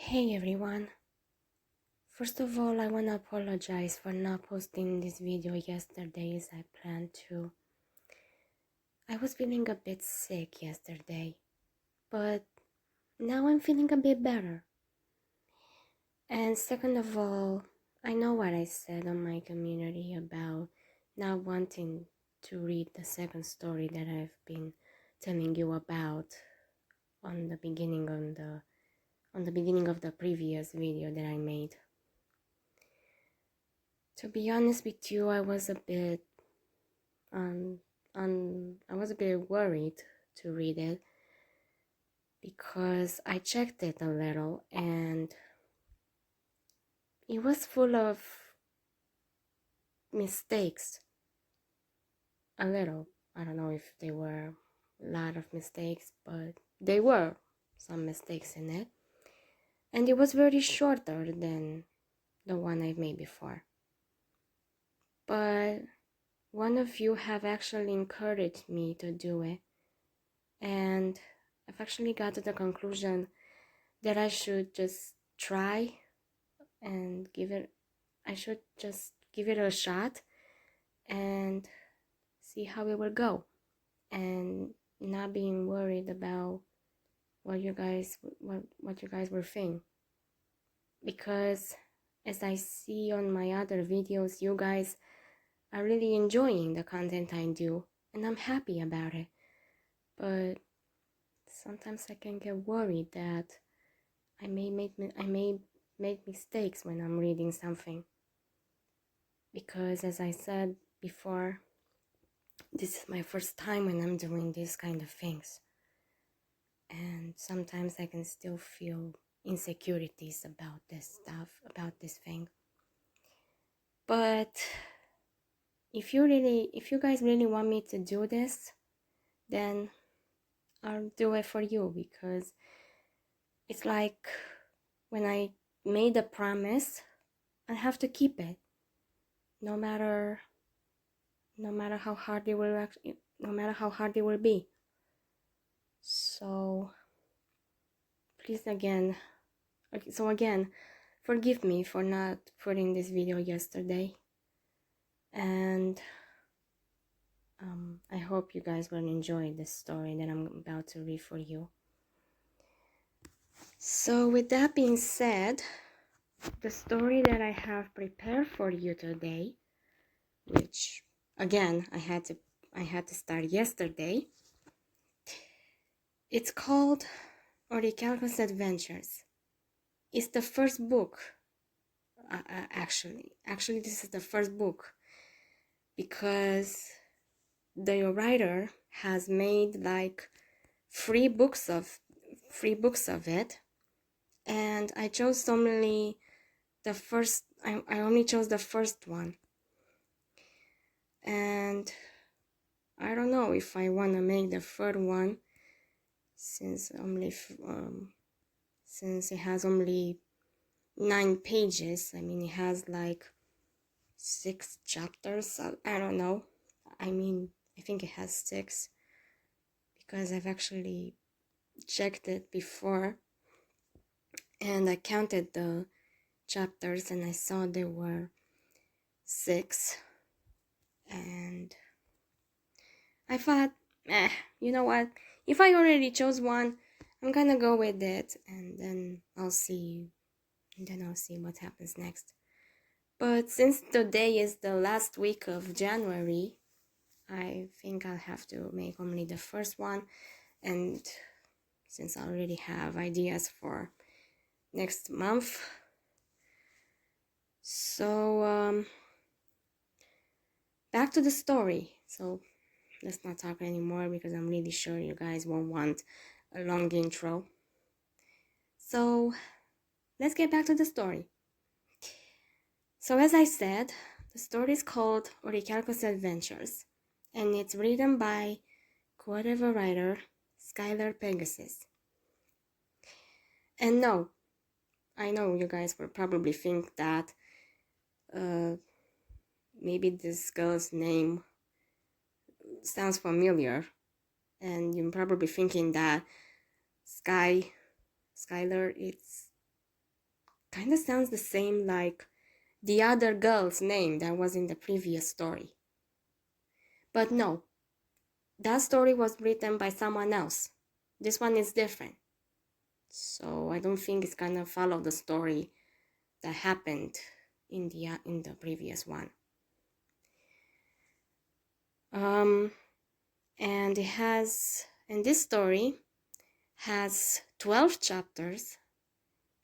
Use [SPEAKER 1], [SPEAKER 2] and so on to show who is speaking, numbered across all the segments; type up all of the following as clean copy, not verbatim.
[SPEAKER 1] Hey everyone. First of all, I want to apologize for not posting this video yesterday as I planned to. I was feeling a bit sick yesterday, but now I'm feeling a bit better. And second of all, I know what I said on my community about not wanting to read the second story that I've been telling you about on the beginning of the previous video that I made. To be honest with you, I was a bit worried to read it because I checked it a little and it was full of mistakes. A little. I don't know if they were a lot of mistakes, but they were some mistakes in it. And it was very shorter than the one I've made before. But one of you have actually encouraged me to do it, and I've actually got to the conclusion that I should just try and I should just give it a shot and see how it will go, and not being worried about what you guys will think, because as I see on my other videos, you guys are really enjoying the content I do, and I'm happy about it. But sometimes I can get worried that I may make mistakes when I'm reading something, because as I said before, this is my first time when I'm doing these kind of things, and sometimes I can still feel insecurities about this stuff, about this thing. But if you guys really want me to do this, then I'll do it for you, because it's like when I made a promise, I have to keep it, no matter how hard it will be. So please again, forgive me for not putting this video yesterday, and I hope you guys will enjoy this story that I'm about to read for you. So with that being said, the story that I have prepared for you today, which again I had to start yesterday, it's called Orichalcos Adventures. It's the first book. Actually, this is the first book, because the writer has made like three books of it, and I chose only the first. I only chose the first one, and I don't know if I want to make the third one, since it has only 9 pages. I mean, it has like 6 chapters. I don't know. I mean, I think it has 6, because I've actually checked it before and I counted the chapters and I saw there were 6, and I thought, you know what, if I already chose one, I'm gonna go with it, and then I'll see what happens next. But since today is the last week of January, I think I'll have to make only the first one, and since I already have ideas for next month, so back to the story. So let's not talk anymore, because I'm really sure you guys won't want a long intro. So let's get back to the story. So as I said, the story is called Orichalcos Adventures, and it's written by co-author writer Skylar Pegasus. And no, I know you guys will probably think that maybe this girl's name sounds familiar, and you're probably thinking that Skylar, it's Kind of sounds the same like the other girl's name that was in the previous story. But no, that story was written by someone else. This one is different. So I don't think it's gonna follow the story that happened in the previous one. And this story has 12 chapters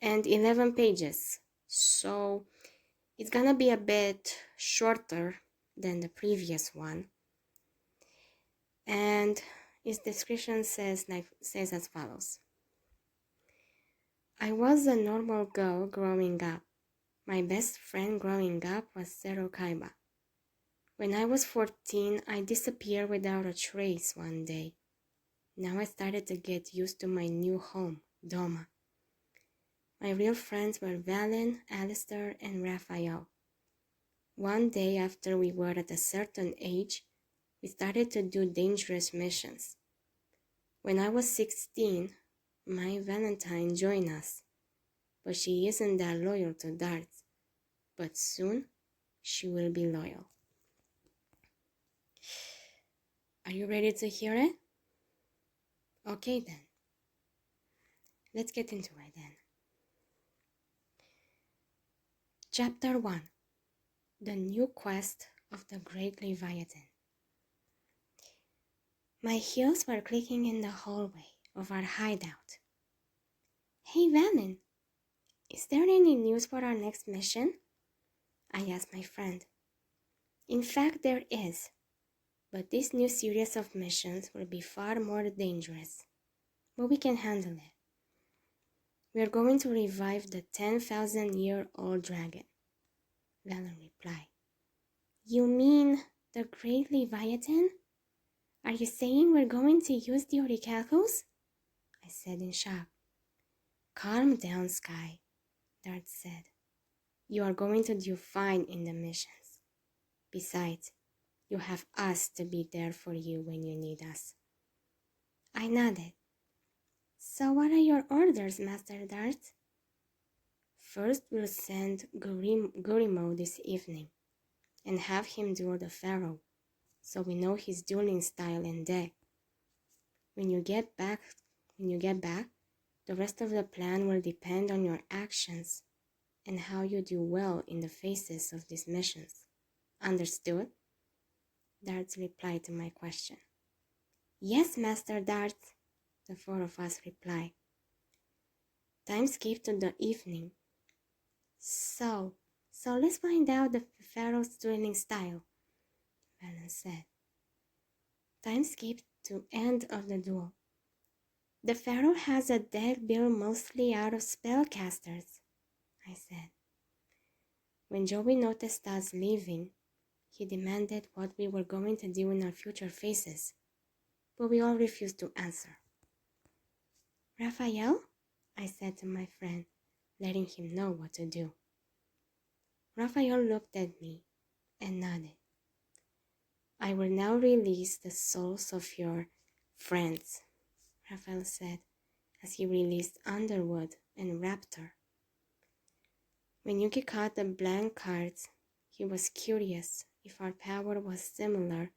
[SPEAKER 1] and 11 pages. So it's gonna be a bit shorter than the previous one. And its description says as follows. I was a normal girl growing up. My best friend growing up was Zero Kaiba. When I was 14, I disappeared without a trace one day. Now I started to get used to my new home, Doma. My real friends were Valen, Alistair, and Raphael. One day after we were at a certain age, we started to do dangerous missions. When I was 16, my Valentine joined us, but she isn't that loyal to darts. But soon, she will be loyal. Are you ready to hear it? Okay then. Let's get into it then. Chapter 1. The New Quest of the Great Leviathan. My heels were clicking in the hallway of our hideout. Hey Valen, is there any news for our next mission? I asked my friend. In fact, there is, but this new series of missions will be far more dangerous. But we can handle it. We are going to revive the 10,000-year-old dragon, Valen replied. You mean the Great Leviathan? Are you saying we're going to use the Orichalcos? I said in shock. Calm down, Sky, Dart said. You are going to do fine in the missions. Besides, you have us to be there for you when you need us. I nodded. So what are your orders, Master Dart? First, we'll send Gurimo this evening and have him duel the Pharaoh, so we know his dueling style and deck. When you get back, the rest of the plan will depend on your actions and how you do well in the faces of these missions. Understood? Darts replied to my question. Yes, Master Dart, the four of us replied. Time skipped to the evening. So let's find out the Pharaoh's dueling style, Valen said. Time skipped to end of the duel. The Pharaoh has a deck built mostly out of spellcasters, I said. When Joey noticed us leaving, he demanded what we were going to do in our future phases, but we all refused to answer. Raphael? I said to my friend, letting him know what to do. Raphael looked at me and nodded. I will now release the souls of your friends, Raphael said as he released Underwood and Raptor. When Yuki caught the blank cards, he was curious if our power was similar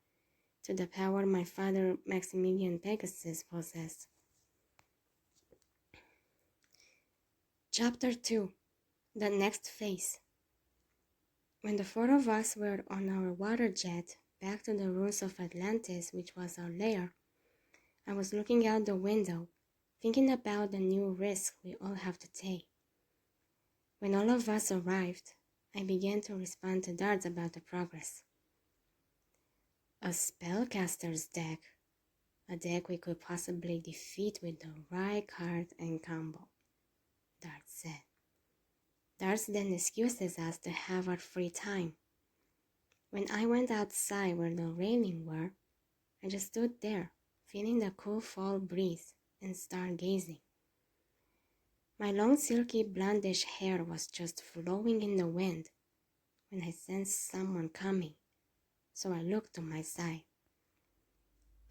[SPEAKER 1] to the power my father Maximilian Pegasus possessed. Chapter 2. The Next Phase. When the four of us were on our water jet back to the ruins of Atlantis, which was our lair, I was looking out the window, thinking about the new risk we all have to take. When all of us arrived, I began to respond to Darts about the progress. A spellcaster's deck, a deck we could possibly defeat with the right card and combo, Darts said. Darts then excuses us to have our free time. When I went outside where the railing were, I just stood there, feeling the cool fall breeze and stargazing. My long silky blondish hair was just flowing in the wind when I sensed someone coming, so I looked to my side.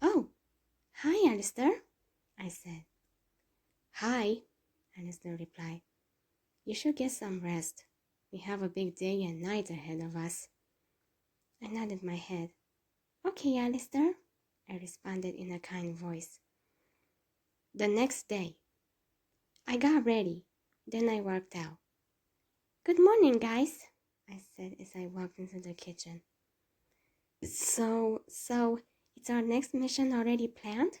[SPEAKER 1] Oh, hi, Alistair, I said. Hi, Alistair replied. You should get some rest. We have a big day and night ahead of us. I nodded my head. Okay, Alistair, I responded in a kind voice. The next day, I got ready. Then I worked out. Good morning, guys, I said as I walked into the kitchen. So, it's our next mission already planned?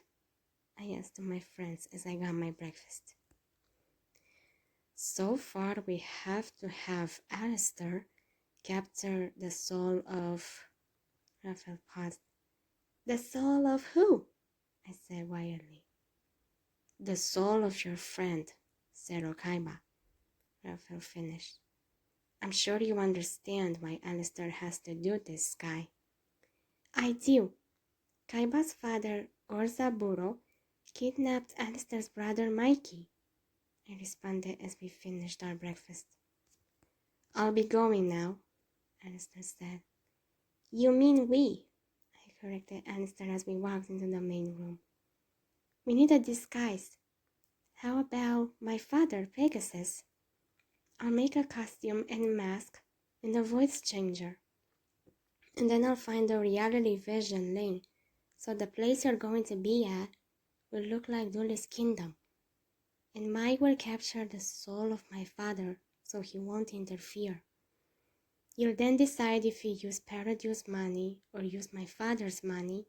[SPEAKER 1] I asked my friends as I got my breakfast. So far, we have to have Alistair capture the soul of... Raphael paused. The soul of who? I said wildly. The soul of your friend, said Okaiba. Raphael finished. I'm sure you understand why Alistair has to do this, Sky. I do. Kaiba's father, Orzaburo, kidnapped Alistair's brother Mikey, I responded as we finished our breakfast. I'll be going now, Alistair said. You mean we, I corrected Alistair as we walked into the main room. We need a disguise. How about my father, Pegasus? I'll make a costume and mask and a voice changer. And then I'll find a reality vision link so the place you're going to be at will look like Duli's kingdom. And Mike will capture the soul of my father so he won't interfere. You'll then decide if you use Paradise's money or use my father's money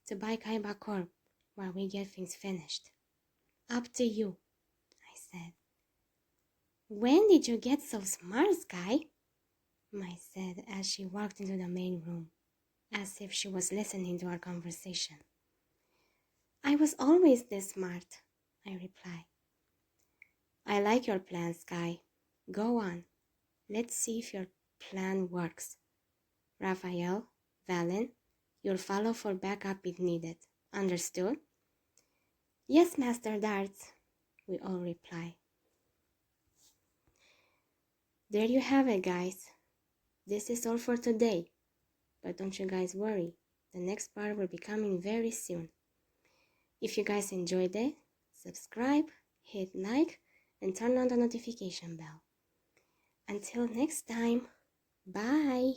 [SPEAKER 1] to buy Kaiba Corp while we get things finished. Up to you, I said. When did you get so smart, Sky? Mai said as she walked into the main room, as if she was listening to our conversation. I was always this smart, I replied. I like your plan, Sky. Go on. Let's see if your plan works. Raphael, Valen, you'll follow for backup if needed. Understood? Yes, Master Darts, we all reply. There you have it, guys. This is all for today. But don't you guys worry. The next part will be coming very soon. If you guys enjoyed it, subscribe, hit like, and turn on the notification bell. Until next time, bye!